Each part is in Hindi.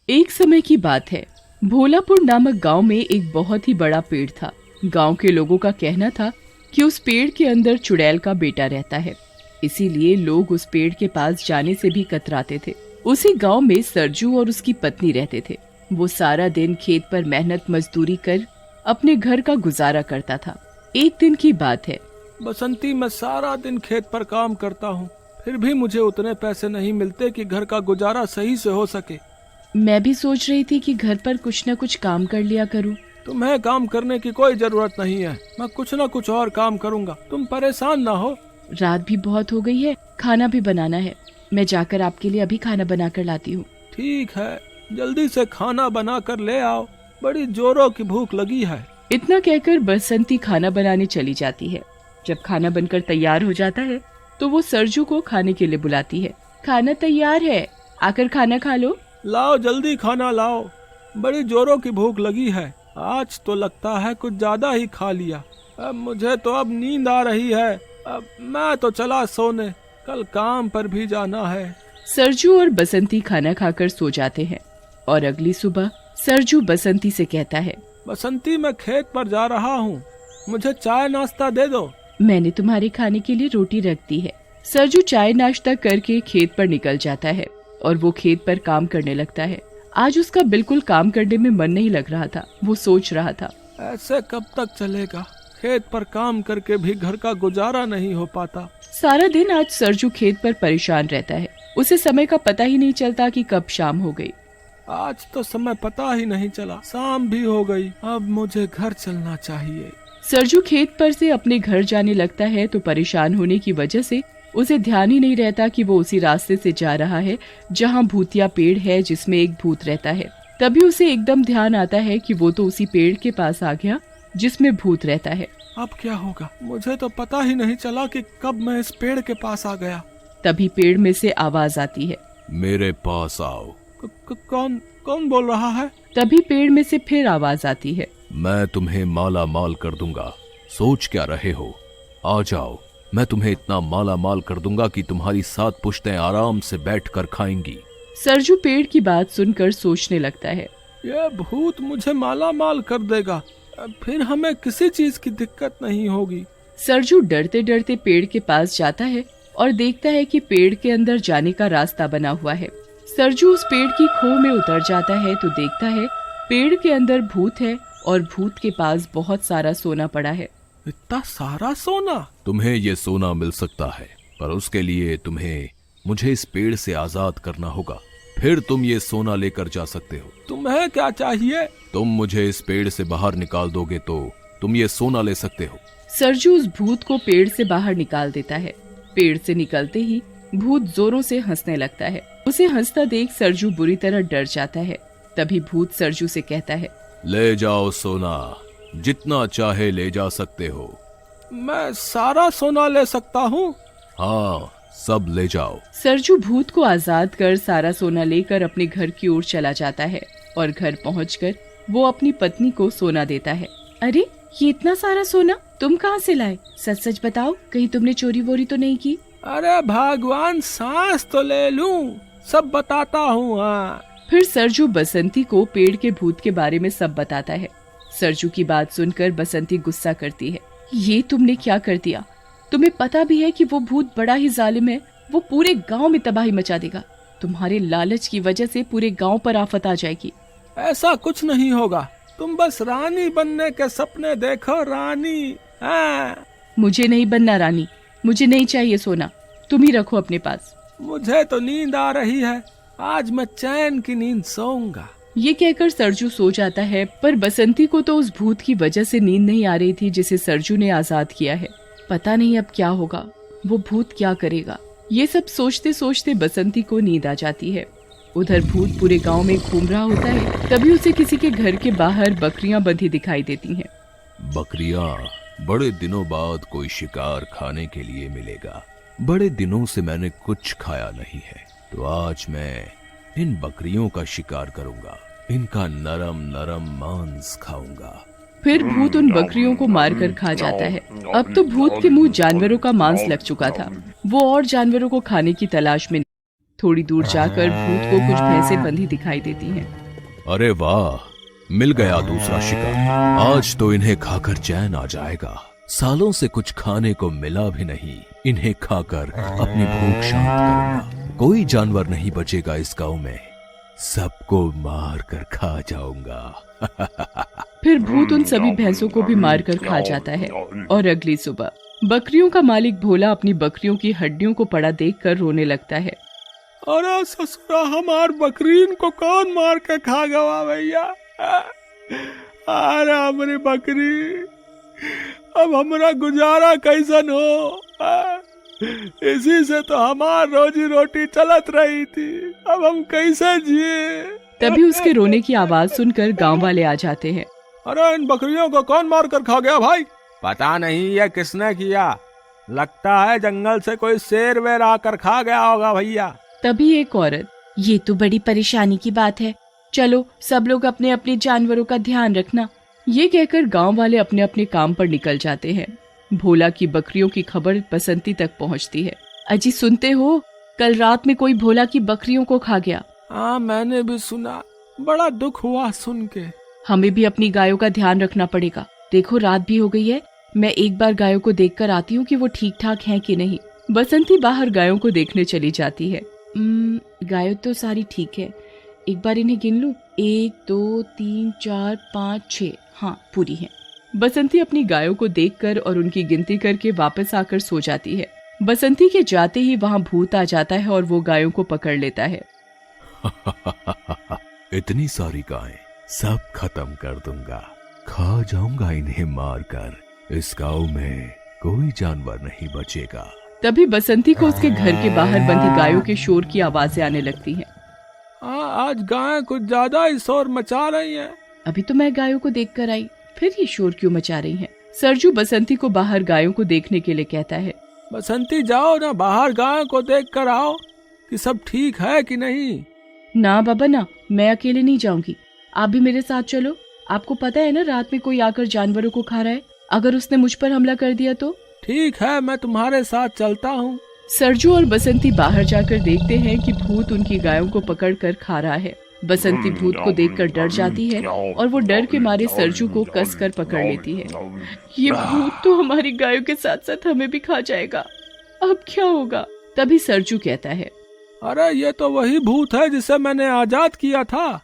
एक समय की बात है। भोलापुर नामक गांव में एक बहुत ही बड़ा पेड़ था। गांव के लोगों का कहना था कि उस पेड़ के अंदर चुड़ैल का बेटा रहता है, इसीलिए लोग उस पेड़ के पास जाने से भी कतराते थे। उसी गांव में सरजू और उसकी पत्नी रहते थे। वो सारा दिन खेत पर मेहनत मजदूरी कर अपने घर का गुजारा करता था। एक दिन की बात है। बसंती, मैं सारा दिन खेत पर काम करता हूँ, फिर भी मुझे उतने पैसे नहीं मिलते कि घर का गुजारा सही से हो सके। मैं भी सोच रही थी कि घर पर कुछ न कुछ काम कर लिया करूं। तुम्हें काम करने की कोई जरूरत नहीं है, मैं कुछ न कुछ और काम करूँगा, तुम परेशान ना हो। रात भी बहुत हो गई है, खाना भी बनाना है। मैं जाकर आपके लिए अभी खाना बना कर लाती हूँ। ठीक है, जल्दी से खाना बना कर ले आओ, बड़ी जोरों की भूख लगी है। इतना कहकर बसंती खाना बनाने चली जाती है। जब खाना बनकर तैयार हो जाता है तो वो सरजू को खाने के लिए बुलाती है। खाना तैयार है, आकर खाना खा लो। लाओ, जल्दी खाना लाओ, बड़ी जोरों की भूख लगी है। आज तो लगता है कुछ ज्यादा ही खा लिया। अब मुझे तो अब नींद आ रही है, अब मैं तो चला सोने, कल काम पर भी जाना है। सरजू और बसंती खाना खाकर सो जाते हैं और अगली सुबह सरजू बसंती से कहता है, बसंती, मैं खेत पर जा रहा हूँ, मुझे चाय नाश्ता दे दो। मैंने तुम्हारे खाने के लिए रोटी रख दी है। सरजू चाय नाश्ता करके खेत पर निकल जाता है और वो खेत पर काम करने लगता है। आज उसका बिल्कुल काम करने में मन नहीं लग रहा था। वो सोच रहा था, ऐसे कब तक चलेगा, खेत पर काम करके भी घर का गुजारा नहीं हो पाता। सारा दिन आज सरजू खेत पर परेशान रहता है। उसे समय का पता ही नहीं चलता कि कब शाम हो गई। आज तो समय पता ही नहीं चला, शाम भी हो गई, अब मुझे घर चलना चाहिए। सरजू खेत पर से अपने घर जाने लगता है तो परेशान होने की वजह से उसे ध्यान ही नहीं रहता कि वो उसी रास्ते से जा रहा है जहाँ भूतिया पेड़ है जिसमें एक भूत रहता है। तभी उसे एकदम ध्यान आता है कि वो तो उसी पेड़ के पास आ गया जिसमें भूत रहता है। अब क्या होगा, मुझे तो पता ही नहीं चला कि कब मैं इस पेड़ के पास आ गया। तभी पेड़ में से आवाज आती है, मेरे पास आओ। कौन कौन बोल रहा है? तभी पेड़ में से फिर आवाज आती है, मैं तुम्हें माला माल कर दूंगा, सोच क्या रहे हो, आ जाओ, मैं तुम्हें इतना माला माल कर दूंगा कि तुम्हारी 7 पुश्तें आराम से बैठकर खाएंगी। सरजू पेड़ की बात सुनकर सोचने लगता है, ये भूत मुझे माला माल कर देगा, फिर हमें किसी चीज की दिक्कत नहीं होगी। सरजू डरते डरते पेड़ के पास जाता है और देखता है कि पेड़ के अंदर जाने का रास्ता बना हुआ है। सरजू उस पेड़ की खोह में उतर जाता है तो देखता है पेड़ के अंदर भूत है और भूत के पास बहुत सारा सोना पड़ा है। इतना सारा सोना? तुम्हें ये सोना मिल सकता है, पर उसके लिए तुम्हें मुझे इस पेड़ से आजाद करना होगा, फिर तुम ये सोना लेकर जा सकते हो। तुम्हें क्या चाहिए? तुम मुझे इस पेड़ से बाहर निकाल दोगे तो तुम ये सोना ले सकते हो। सरजू उस भूत को पेड़ से बाहर निकाल देता है। पेड़ से निकलते ही भूत जोरों से हंसने लगता है। उसे हंसता देख सरजू बुरी तरह डर जाता है। तभी भूत सरजू से कहता है, ले जाओ सोना, जितना चाहे ले जा सकते हो। मैं सारा सोना ले सकता हूँ? हाँ, सब ले जाओ। सरजू भूत को आजाद कर सारा सोना लेकर अपने घर की ओर चला जाता है और घर पहुंचकर वो अपनी पत्नी को सोना देता है। अरे, ये इतना सारा सोना तुम कहाँ से लाए? सच सच बताओ, कहीं तुमने चोरी वोरी तो नहीं की? अरे भगवान, सांस तो ले लूं, सब बताता हूँ। हाँ। फिर सरजू बसंती को पेड़ के भूत के बारे में सब बताता है। सरजू की बात सुनकर बसंती गुस्सा करती है, ये तुमने क्या कर दिया? तुम्हें पता भी है कि वो भूत बड़ा ही जालिम है, वो पूरे गांव में तबाही मचा देगा। तुम्हारे लालच की वजह से पूरे गांव पर आफत आ जाएगी। ऐसा कुछ नहीं होगा, तुम बस रानी बनने के सपने देखो, रानी। हाँ। मुझे नहीं बनना रानी, मुझे नहीं चाहिए सोना, तुम ही रखो अपने पास। मुझे तो नींद आ रही है, आज मैं चैन की नींद सोऊंगा। ये कहकर सरजू सो जाता है, पर बसंती को तो उस भूत की वजह से नींद नहीं आ रही थी जिसे सरजू ने आजाद किया है। पता नहीं अब क्या होगा, वो भूत क्या करेगा। ये सब सोचते सोचते बसंती को नींद आ जाती है। उधर भूत पूरे गांव में घूम रहा होता है। तभी उसे किसी के घर के बाहर बकरियां बंधी दिखाई देती हैं। बकरियां, बड़े दिनों बाद कोई शिकार खाने के लिए मिलेगा। बड़े दिनों से मैंने कुछ खाया नहीं है, तो आज मैं इन बकरियों का शिकार करूंगा, इनका नरम नरम मांस खाऊंगा। फिर भूत उन बकरियों को मारकर खा जाता है। अब तो भूत के मुंह जानवरों का मांस लग चुका था। वो और जानवरों को खाने की तलाश में थोड़ी दूर जाकर भूत को कुछ भैंसें बंधी दिखाई देती हैं। अरे वाह, मिल गया दूसरा शिकार। आज तो इन्हें खाकर चैन आ जाएगा। सालों से कुछ खाने को मिला भी नहीं, इन्हें खाकर अपनी भूख शांत करूंगा। कोई जानवर नहीं बचेगा इस गांव में, सबको मार कर खा जाऊंगा। फिर भूत उन सभी भैंसों को भी मार कर खा जाता है। और अगली सुबह बकरियों का मालिक भोला अपनी बकरियों की हड्डियों को पड़ा देखकर रोने लगता है। अरे ससुरा, हमार बकरीन को कौन मार के खा गया भैया? अरे हमारी बकरी, अब हमारा गुजारा कैसन हो? इसी से तो हमार रोजी रोटी चलत रही थी, अब हम कैसे जिए? तभी उसके रोने की आवाज सुनकर गांव वाले आ जाते हैं। अरे इन बकरियों को कौन मार कर खा गया भाई? पता नहीं ये किसने किया, लगता है जंगल से कोई शेर वेर आकर खा गया होगा भैया। तभी एक औरत, ये तो बड़ी परेशानी की बात है, चलो सब लोग अपने अपने जानवरों का ध्यान रखना। ये कहकर गांव वाले अपने अपने काम पर निकल जाते हैं। भोला की बकरियों की खबर बसंती तक पहुंचती है। अजी सुनते हो, कल रात में कोई भोला की बकरियों को खा गया। हाँ मैंने भी सुना, बड़ा दुख हुआ सुन के। हमें भी अपनी गायों का ध्यान रखना पड़ेगा। देखो रात भी हो गई है, मैं एक बार गायों को देखकर आती हूँ कि वो ठीक ठाक हैं कि नहीं। बसंती बाहर गायों को देखने चली जाती है। गायों तो सारी ठीक है, एक बार इन्हें गिन लूं। 1 2 3 4 5 6, हाँ पूरी है। बसंती अपनी गायों को देखकर और उनकी गिनती करके वापस आकर सो जाती है। बसंती के जाते ही वहाँ भूत आ जाता है और वो गायों को पकड़ लेता है। इतनी सारी गायें सब खत्म कर दूंगा, खा जाऊंगा इन्हें मारकर। इस गांव में कोई जानवर नहीं बचेगा। तभी बसंती को उसके घर के बाहर बंधी गायों के शोर की आवाजें आने लगती हैं। आज गायें कुछ ज्यादा ही शोर मचा रही हैं। अभी तो मैं गायों को देखकर आई, फिर ये शोर क्यों मचा रही हैं? सरजू बसंती को बाहर गायों को देखने के लिए कहता है। बसंती जाओ ना, बाहर गायों को देख कर आओ कि सब ठीक है कि नहीं। ना बाबा ना, मैं अकेले नहीं जाऊंगी, आप भी मेरे साथ चलो। आपको पता है ना रात में कोई आकर जानवरों को खा रहा है, अगर उसने मुझ पर हमला कर दिया तो? ठीक है, मैं तुम्हारे साथ चलता हूँ। सरजू और बसंती बाहर जाकर देखते हैं कि भूत उनकी गायों को पकड़कर खा रहा है। बसंती भूत को देखकर डर जाती है और वो डर के मारे सरजू को कसकर पकड़ लेती है। ये भूत तो हमारी गायों के साथ साथ हमें भी खा जाएगा, अब क्या होगा? तभी सरजू कहता है, अरे ये तो वही भूत है जिसे मैंने आजाद किया था,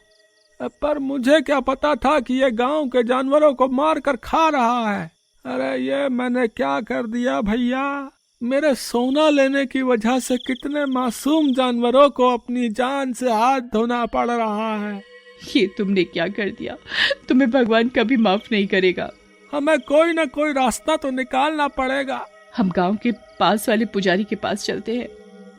पर मुझे क्या पता था कि ये गांव के जानवरों को मार कर खा रहा है। अरे ये मैंने क्या कर दिया भैया? मेरे सोना लेने की वजह से कितने मासूम जानवरों को अपनी जान से हाथ धोना पड़ रहा है। ये तुमने क्या कर दिया? तुम्हें भगवान कभी माफ नहीं करेगा। हमें कोई न कोई रास्ता तो निकालना पड़ेगा। हम गांव के पास वाले पुजारी के पास चलते हैं,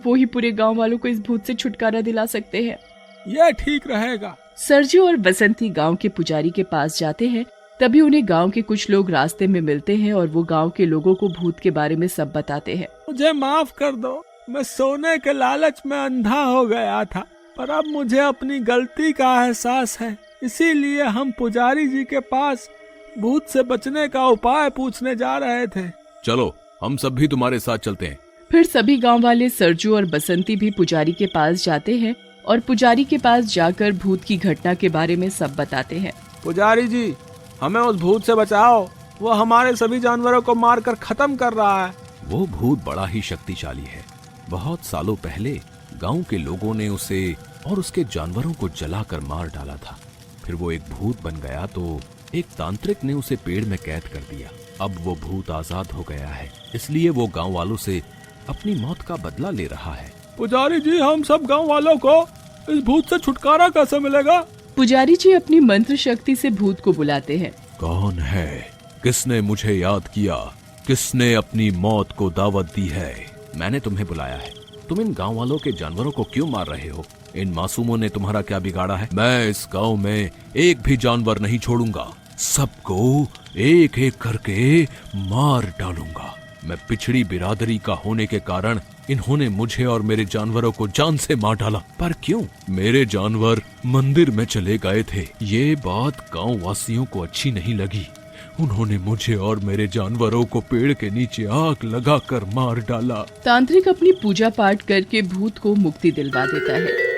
वो ही पूरे गांव वालों को इस भूत से छुटकारा दिला सकते हैं। यह ठीक रहेगा। सरजू और बसंती गांव के पुजारी के पास जाते हैं। तभी उन्हें गांव के कुछ लोग रास्ते में मिलते हैं और वो गांव के लोगों को भूत के बारे में सब बताते हैं। मुझे माफ कर दो, मैं सोने के लालच में अंधा हो गया था, पर अब मुझे अपनी गलती का एहसास है, इसीलिए हम पुजारी जी के पास भूत से बचने का उपाय पूछने जा रहे थे। चलो हम सब भी तुम्हारे साथ चलते हैं। फिर सभी गांव वाले सरजू और बसंती भी पुजारी के पास जाते हैं और पुजारी के पास जाकर भूत की घटना के बारे में सब बताते हैं। पुजारी जी, हमें उस भूत से बचाओ, वो हमारे सभी जानवरों को मारकर खत्म कर रहा है। वो भूत बड़ा ही शक्तिशाली है। बहुत सालों पहले गांव के लोगों ने उसे और उसके जानवरों को जलाकर मार डाला था। फिर वो एक भूत बन गया तो एक तांत्रिक ने उसे पेड़ में कैद कर दिया। अब वो भूत आजाद हो गया है, इसलिए वो गांव वालों से अपनी मौत का बदला ले रहा है। पुजारी जी, हम सब गांव वालों को इस भूत से छुटकारा कैसे मिलेगा? पुजारी जी अपनी मंत्र शक्ति से भूत को बुलाते हैं। कौन है? किसने मुझे याद किया? किसने अपनी मौत को दावत दी है? मैंने तुम्हें बुलाया है। तुम इन गांव वालों के जानवरों को क्यों मार रहे हो? इन मासूमों ने तुम्हारा क्या बिगाड़ा है? मैं इस गांव में एक भी जानवर नहीं छोड़ूंगा, सबको एक एक करके मार डालूंगा। मैं पिछड़ी बिरादरी का होने के कारण इन्होंने मुझे और मेरे जानवरों को जान से मार डाला। पर क्यों? मेरे जानवर मंदिर में चले गए थे। ये बात गांव वासियों को अच्छी नहीं लगी। उन्होंने मुझे और मेरे जानवरों को पेड़ के नीचे आग लगाकर मार डाला। तांत्रिक अपनी पूजा पाठ करके भूत को मुक्ति दिलवा देता है।